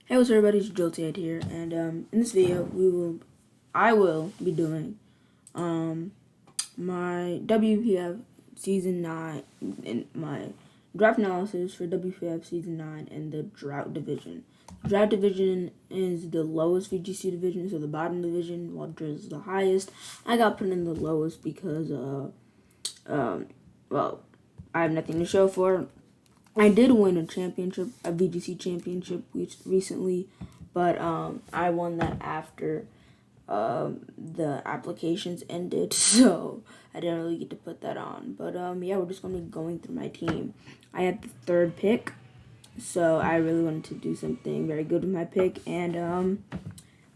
Hey, what's up, everybody? It's Joltead here, and in this video, I will be doing my WPF Season 9 and my draft analysis for WPF Season 9 and the Drought Division. Drought Division is the lowest VGC division, so the bottom division, while Drizzle is the highest. I got put in the lowest because, well, I have nothing to show for it. I did win a championship, a VGC championship recently, but I won that after the applications ended, so I didn't really get to put that on. But yeah, we're just gonna be going through my team. I had the third pick, so I really wanted to do something very good with my pick, and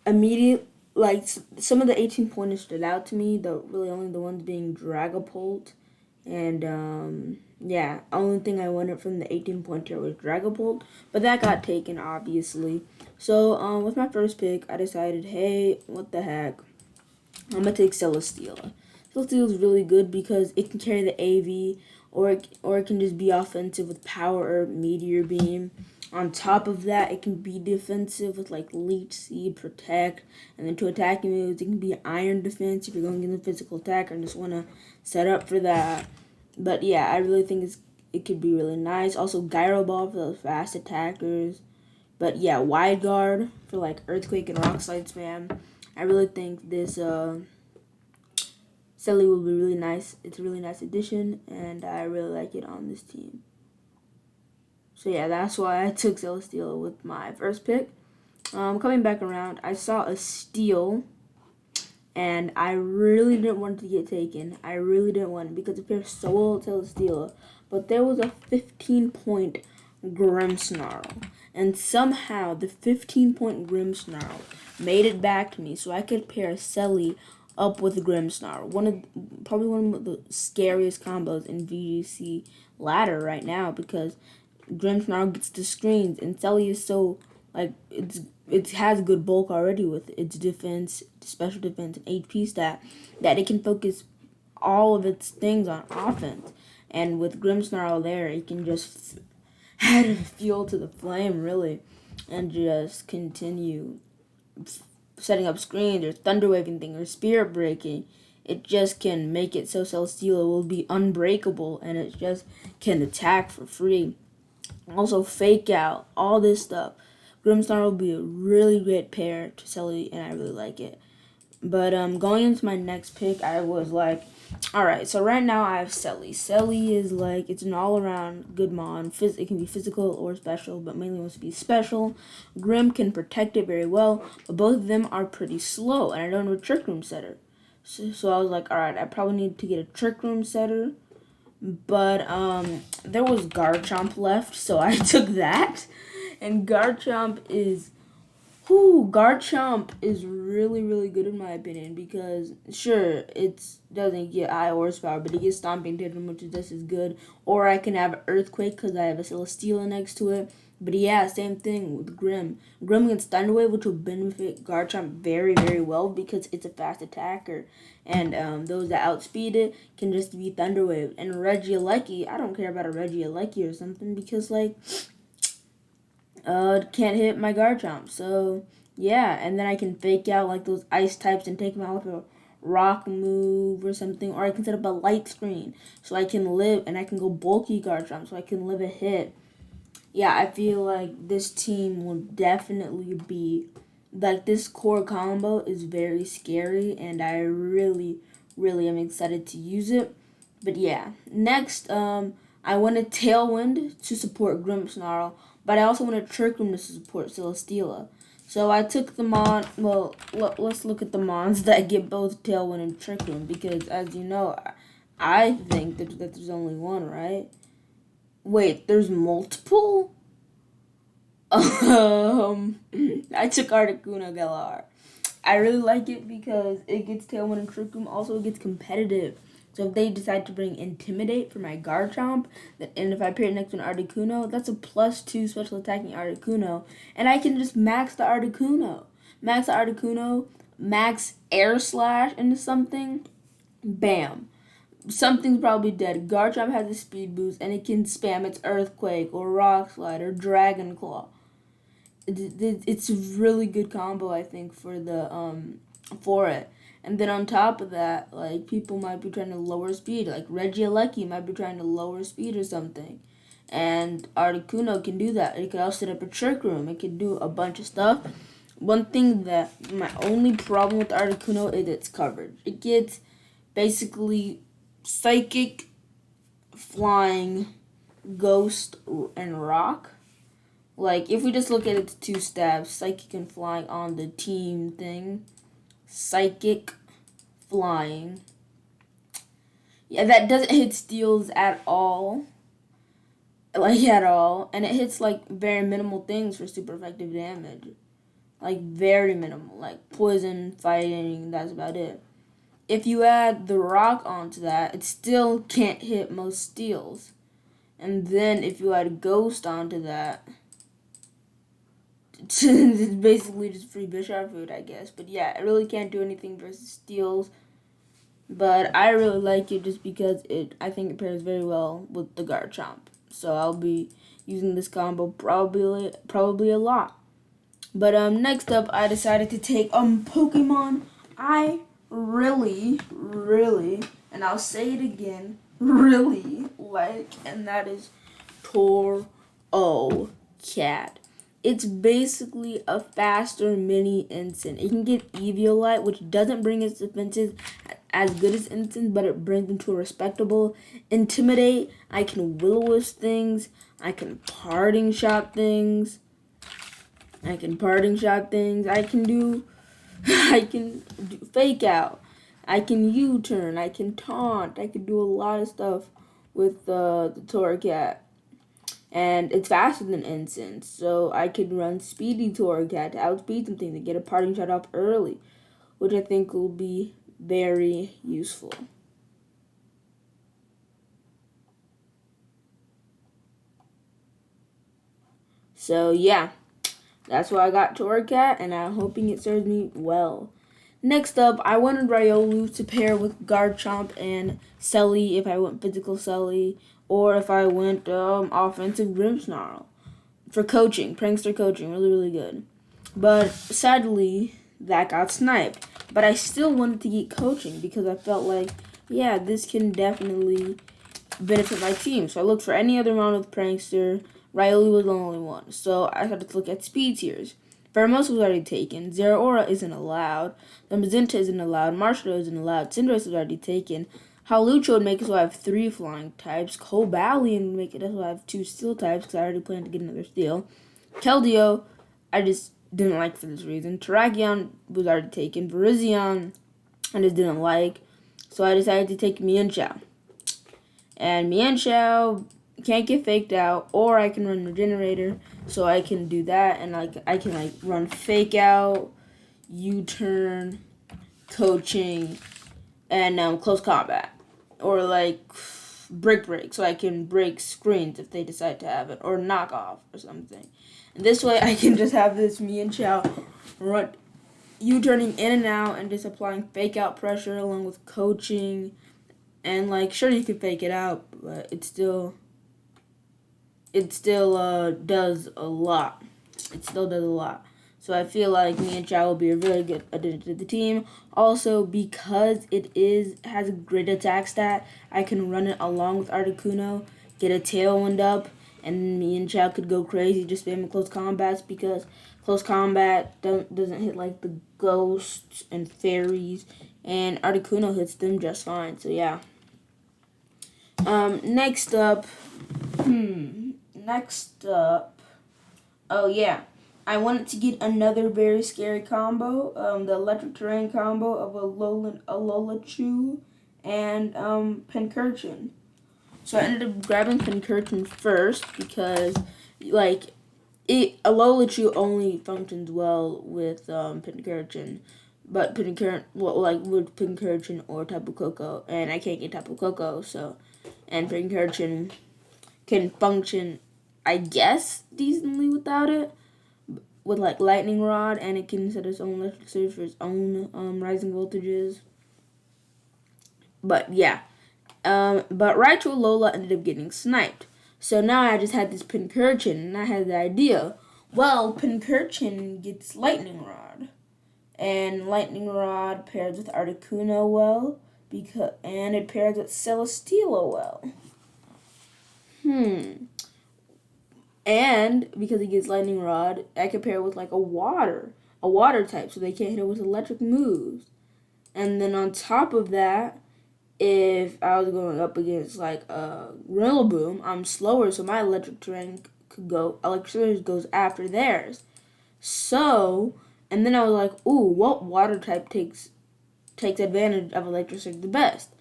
immediate like some of the 18 pointers stood out to me. The really only the ones being Dragapult and yeah, only thing I wanted from the 18 pointer was Dragapult, but that got taken obviously. So with my first pick, I decided, hey, what the heck, I'm gonna take Celesteela. Celesteela is really good because it can carry the AV, or it can just be offensive with Power or Meteor Beam. On top of that, it can be defensive with like Leech Seed, Protect, and then to attacking moves, it can be Iron Defense if you're going in the physical attack or just want to set up for that. But yeah, I really think it could be really nice. Also, Gyro Ball for those fast attackers. But yeah, Wide Guard for like Earthquake and Rock Slide spam. I really think this Selly will be really nice. It's a really nice addition, and I really like it on this team. So yeah, that's why I took Celesteela with my first pick. Coming back around, I saw a steal, and I really didn't want it to get taken. I really didn't want it because it pairs so well with Celesteela. But there was a 15-point Grimmsnarl, and somehow the 15-point Grimmsnarl made it back to me, so I could pair Selly up with Grimmsnarl. Probably one of the scariest combos in VGC ladder right now because Grimmsnarl gets the screens, and Selly is so like it has good bulk already with its defense, special defense, and HP stat that it can focus all of its things on offense. And with Grimmsnarl there, it can just add fuel to the flame really, and just continue setting up screens or thunder waving thing or spirit breaking. It just can make it so Celesteela will be unbreakable, and it just can attack for free. Also, fake out, all this stuff. Grimmsnarl will be a really great pair to Selly, and I really like it. But going into my next pick, I was like, all right. So right now I have Selly. Selly is like it's an all-around good mon. It can be physical or special, but mainly wants to be special. Grim can protect it very well, but both of them are pretty slow, and I don't have a Trick Room setter. So I was like, all right, I probably need to get a Trick Room setter. But there was Garchomp left, so I took that. And Garchomp is really, really good in my opinion because sure, it doesn't get high horsepower, but it gets Stomping Tantrum, which is just as good. Or I can have Earthquake because I have a Celesteela next to it. But yeah, same thing with Grim. Grim gets Thunder Wave, which will benefit Garchomp very, very well because it's a fast attacker. And those that outspeed it can just be Thunder Wave. And Regieleki, I don't care about a Regieleki or something because, like, can't hit my Garchomp. So, yeah. And then I can fake out, like, those ice types and take them out with a rock move or something. Or I can set up a light screen so I can live, and I can go bulky Garchomp so I can live a hit. Yeah, I feel like this team will definitely be like this core combo is very scary, and I really, really am excited to use it. But yeah, next, I want a Tailwind to support Grimmsnarl, but I also want a Trick Room to support Celesteela. So I took the Mon. Well, let's look at the Mons that get both Tailwind and Trick Room because, as you know, I think that there's only one, right? Wait, there's multiple? I took Articuno Galar. I really like it because it gets Tailwind and Trick Room. Also, it gets competitive. So if they decide to bring Intimidate for my Garchomp, and if I pair it next to an Articuno, that's a +2 special attacking Articuno, and I can just max the Articuno. Max Air Slash into something, bam. Something's probably dead. Garchomp has a speed boost, and it can spam its Earthquake or Rock Slide or Dragon Claw. it's a really good combo, I think, for it. And then on top of that, like people might be trying to lower speed, like Reggie Alecki might be trying to lower speed or something, and Articuno can do that. It could also set up a trick room. It could do a bunch of stuff. One thing that my only problem with Articuno is its coverage. It gets basically psychic, flying, ghost, and rock. Like if we just look at its two stats, psychic and flying on the team thing, psychic, flying. Yeah, that doesn't hit steals at all. Like at all. And it hits like very minimal things for super effective damage. Like very minimal. Like poison, fighting, that's about it. If you add the rock onto that, it still can't hit most steals. And then if you add ghost onto that, it's basically just free Bisharp food, I guess. But yeah, it really can't do anything versus steals. But I really like it just because I think it pairs very well with the Garchomp. So I'll be using this combo probably a lot. But next up, I decided to take Pokemon I really, and I'll say it again, really like, and that is Torracat. It's basically a faster mini Instant. It can get Eviolite, which doesn't bring its defenses as good as Instant, but it brings them to a respectable. Intimidate, I can Will-O-Wisp things. I can Parting Shot things. I can do Fake Out. I can U-turn. I can Taunt. I can do a lot of stuff with the Torracat. And it's faster than Instant, so I could run Speedy Torracat to outspeed something to get a Parting Shot up early, which I think will be very useful. So yeah, that's why I got Torracat, and I'm hoping it serves me well. Next up, I wanted Riolu to pair with Garchomp and Selly if I went physical Selly, or if I went offensive Grimmsnarl. For coaching, prankster coaching, really good. But sadly, that got sniped. But I still wanted to get coaching because I felt like, yeah, this can definitely benefit my team. So I looked for any other round with prankster. Riolu was the only one. So I had to look at speed tiers. Pheromosa was already taken. Zeraora isn't allowed. The Magenta isn't allowed. Marshall isn't allowed. Cinderace was already taken. Hawlucha would make it so I have 3 flying types. Cobalion would make it so I have 2 steel types because I already planned to get another steel. Keldeo, I just didn't like for this reason. Terrakion was already taken. Virizion, I just didn't like. So I decided to take Mienshao. And Mienshao can't get faked out, or I can run Regenerator, so I can do that, and I can run Fake Out, U-turn, coaching, and close combat, or break, so I can break screens if they decide to have it, or knock off or something. And this way, I can just have this Mienshao run U-turning in and out, and just applying Fake Out pressure along with coaching, and sure you can fake it out, but it still does a lot. It still does a lot. So I feel like Mienshao will be a really good addition to the team. Also, because it has a great attack stat, I can run it along with Articuno, get a Tailwind up, and Mienshao could go crazy just spamming close combats because close combat doesn't hit the ghosts and fairies, and Articuno hits them just fine. So yeah. Next up, oh yeah, I wanted to get another very scary combo, the electric terrain combo of Alola and Pincurchin. So I ended up grabbing Pincurchin first because Alola only functions well with Pincurchin. But with Pincurchin or Tapu Koko, and I can't get Tapu Koko, and Pincurchin can function, I guess, decently without it, with Lightning Rod, and it can set its own electric surge for its own rising voltages. But yeah, but Raichu Alola ended up getting sniped. So now I just had this Pincurchin, and I had the idea, Well, Pincurchin gets Lightning Rod. And Lightning Rod pairs with Articuno well, and it pairs with Celesteela well. And because he gets Lightning Rod, I could pair it with like a water type, so they can't hit it with electric moves. And then on top of that, if I was going up against like a Rillaboom, I'm slower, so my electric terrain goes after theirs. So, and then I was like, ooh, what water type takes advantage of electricity the best?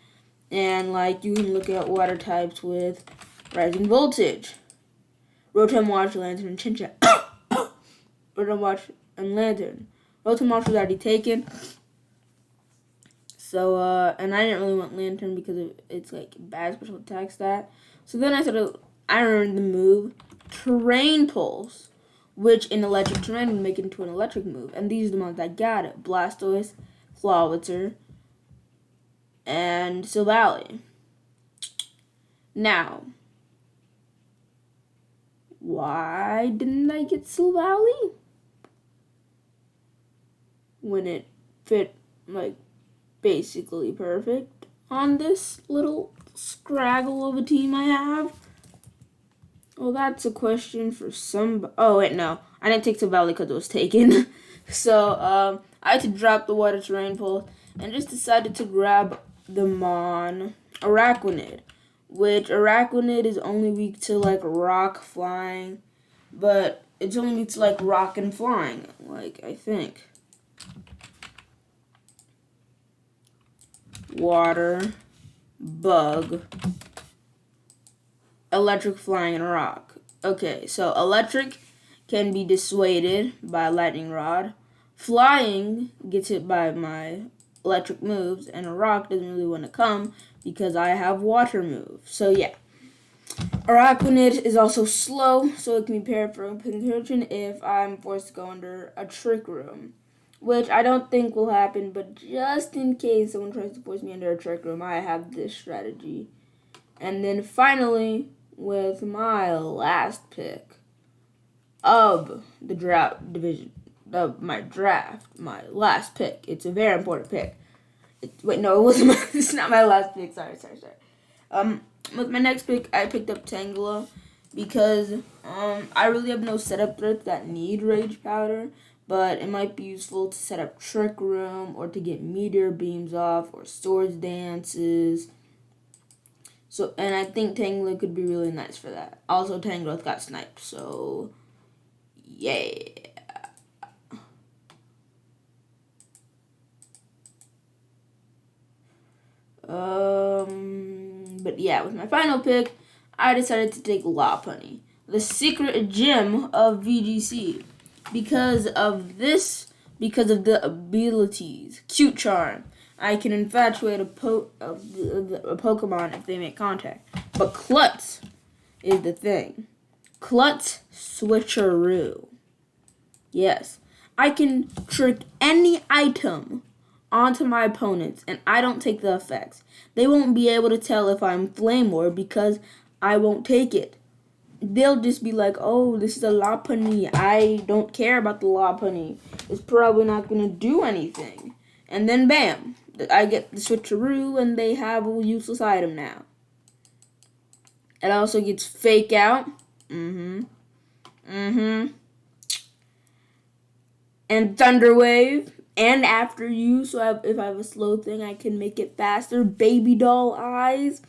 And like you can look at water types with Rising Voltage, Rotom Wash, Lantern, and Chincha. Rotom Wash and Lantern. Rotom Wash was already taken. So, and I didn't really want Lantern because it's like bad special attack stat. So then I remembered the move Terrain Pulse, which in electric terrain would make it into an electric move. And these are the ones that got it. Blastoise, Clawitzer, and Silvally. Now, why didn't I get Silvally? When it fit, like, basically perfect on this little scraggle of a team I have? Well, that's a question for some. Oh, wait, no. I didn't take Silvally because it was taken. So, I had to drop the Water Terrain Pulse and just decided to grab the Mon Araquanid, which Araquanid is only weak to, like, rock, flying, but it's only weak to, like, rock and flying, like, I think. Water, bug, electric, flying, and rock. Okay, so electric can be dissuaded by lightning rod. Flying gets hit by my electric moves, and a rock doesn't really want to come because I have water moves. So yeah. Araquanid is also slow, so it can be paired for Pincurchin if I'm forced to go under a Trick Room. Which I don't think will happen, but just in case someone tries to force me under a Trick Room, I have this strategy. And then finally, with my last pick of the draft division, of my draft, my last pick. It's a very important pick. Wait, no, it wasn't. It's not my last pick. Sorry. With my next pick, I picked up Tangela because I really have no setup threats that need Rage Powder, but it might be useful to set up Trick Room or to get Meteor Beams off or Swords Dances. So, and I think Tangela could be really nice for that. Also, Tangrowth got sniped, so yeah. But yeah, with my final pick, I decided to take Lopunny, the secret gem of VGC, because of the abilities. Cute Charm. I can infatuate a Pokemon if they make contact. But Klutz is the thing. Klutz Switcheroo. Yes. I can trick any item onto my opponents, and I don't take the effects. They won't be able to tell if I'm Flame War because I won't take it. They'll just be like, oh, this is a Lopunny. I don't care about the Lopunny. It's probably not going to do anything. And then bam, I get the Switcheroo, and they have a useless item now. It also gets Fake Out. And Thunder Wave. And After You, so if I have a slow thing, I can make it faster. Baby Doll Eyes.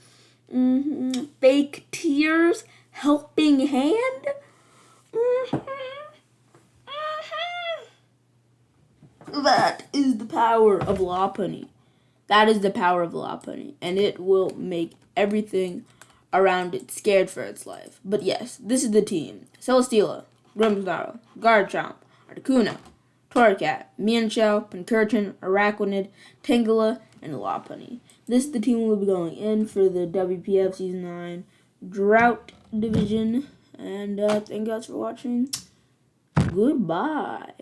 Fake Tears. Helping Hand. That is the power of Lopunny. That is the power of Lopunny. And it will make everything around it scared for its life. But yes, this is the team. Celesteela, Grimmsnarl, Garchomp, Articuno, Torracat, Mienshao, Pincurchin, Araquanid, Tangela, and Lopunny. This is the team we'll be going in for the WPF Season 9 Drought Division. And thank you guys for watching. Goodbye.